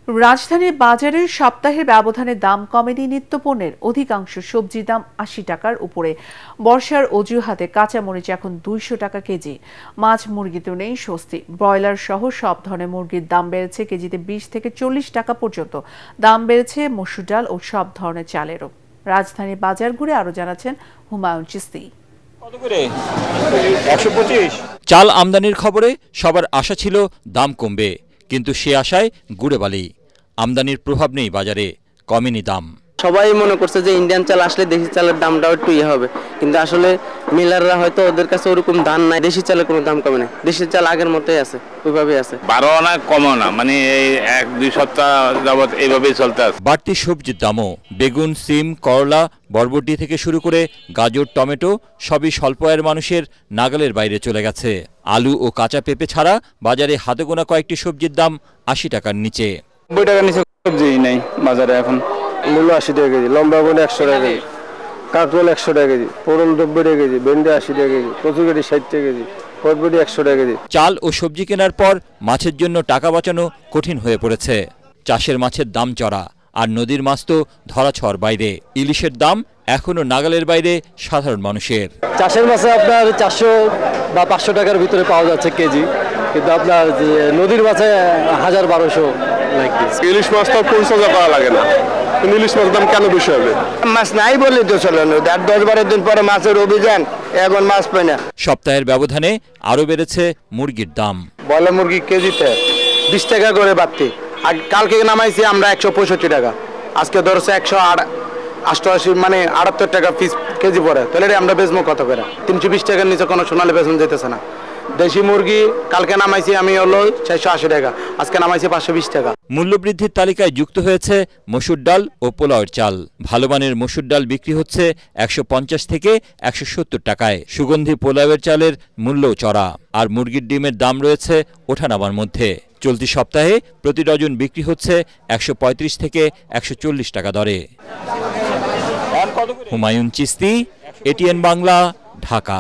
রাজধানীর বাজারে সপ্তাহের ব্যবধানে দাম কমেনি নিত্যপণ্যের। অধিকাংশ সবজির দাম ৮০ টাকার উপরে। বর্ষার অজুহাতে কাঁচামরিচ এখন ২০০ টাকা কেজি। মাছ মুরগিতেও নেই স্বস্তি। ব্রয়লার সহ সব ধরনের মুরগির দাম বেড়েছে কেজিতে ২০ থেকে ৪০ টাকা পর্যন্ত। দাম বেড়েছে মসুর ডাল ও সব ধরনের চালেরও। রাজধানীর বাজার ঘুরে আরো জানাচ্ছেন হুমায়ুন চিস্তি। চাল আমদানির খবরে সবার আশা ছিল দাম কমবে, কিন্তু সে আশায় গুড়ে বালি। আমদানির প্রভাব নেই বাজারে, কমেনি দাম। সবাই মনে করছে যে ইন্ডিয়ান চাল আসলে দেশি চালের দামটাও একটু হবে, কিন্তু আসলে মিলাররা হয়তো ওদের কাছে ওরকম দাম নাই। দেশি চালের কোনো দাম কমে না, দেশি চাল আগের মতোই আছে, ওইভাবেই আছে। 12 আনা কমও না, মানে এই 1-2 সপ্তাহ যাবত এইভাবেই চলতে আছে। বাড়তি সবজির দামও। বেগুন, সিম, করলা, বরবটি থেকে শুরু করে গাজর, টমেটো সবই স্বল্প আয়ের মানুষের নাগালের বাইরে চলে গেছে। আলু ও কাঁচা পেঁপে ছাড়া বাজারে হাতে গোনা কয়েকটি সবজির দাম ৮০ টাকার নিচে। 90 টাকার নিচে সবজি নেই বাজারে এখন। মূল্য 80 টাকা কেজি, লম্বা বলে 100 টাকা কেজি, কাঁকরোল 100 টাকা কেজি, পটল 90 টাকা কেজি, ভেন্ডি 80 টাকা কেজি, কচুকাটি 60 টাকা কেজি, বরবটি 100 টাকা কেজি। চাল ও সবজি কেনার পর মাছের জন্য টাকা বাঁচানো কঠিন হয়ে পড়েছে। চাষের মাছের দাম চড়া, আর নদীর মাছ তো ধরাছোঁয়ার বাইরে। ইলিশের দাম এখনো নাগালের বাইরে সাধারণ মানুষের। চাষের মাছে আপনার 400 বা 500 টাকার ভিতরে পাওয়া যাচ্ছে কেজি, কিন্তু আপনার নদীর মাছে 1000-1200 লাগছে। ইলিশ মাছ তো পরিচর্যা করা লাগে না, ইলিশ মাছের দাম কেন বেশি হবে? মাছ নাই বললে তো চলে না, 10-12 দিন পরে মাছের অভিযান, এখন মাছ পাই না। সপ্তাহের ব্যবধানে আরো বেড়েছে মুরগির দাম। ব্রয়লার মুরগি কেজিতে 20 টাকা করে বাড়তি। আর কালকে নামাইছি আমরা 165 টাকা, আজকে ধরছে 188, মানে 78 টাকা পিস কেজি পড়ে। তাহলে আমরা বেচবো কত করে? 320 টাকার নিচে কোনো সোনালী বেচন যেতেছে না। দেশি মুরগি কালকে নামাইছি আমি হলো 480 টাকা, আজকে নামাইছি 520 টাকা। মূল্যবৃদ্ধির তালিকায় যুক্ত হয়েছে মসুর ডাল ও পোলাওয়ের চাল। ভালো মানের মসুর ডাল বিক্রি হচ্ছে 150 থেকে 170 টাকায়। সুগন্ধি পোলাওয়ের চালের মূল্যও চড়া। আর মুরগির ডিমের দাম রয়েছে ওঠানামার মধ্যে। চলতি সপ্তাহে প্রতি ডজন বিক্রি হচ্ছে 135 থেকে 140 টাকা দরে। হুমায়ুন চিস্তি, এটিএন বাংলা, ঢাকা।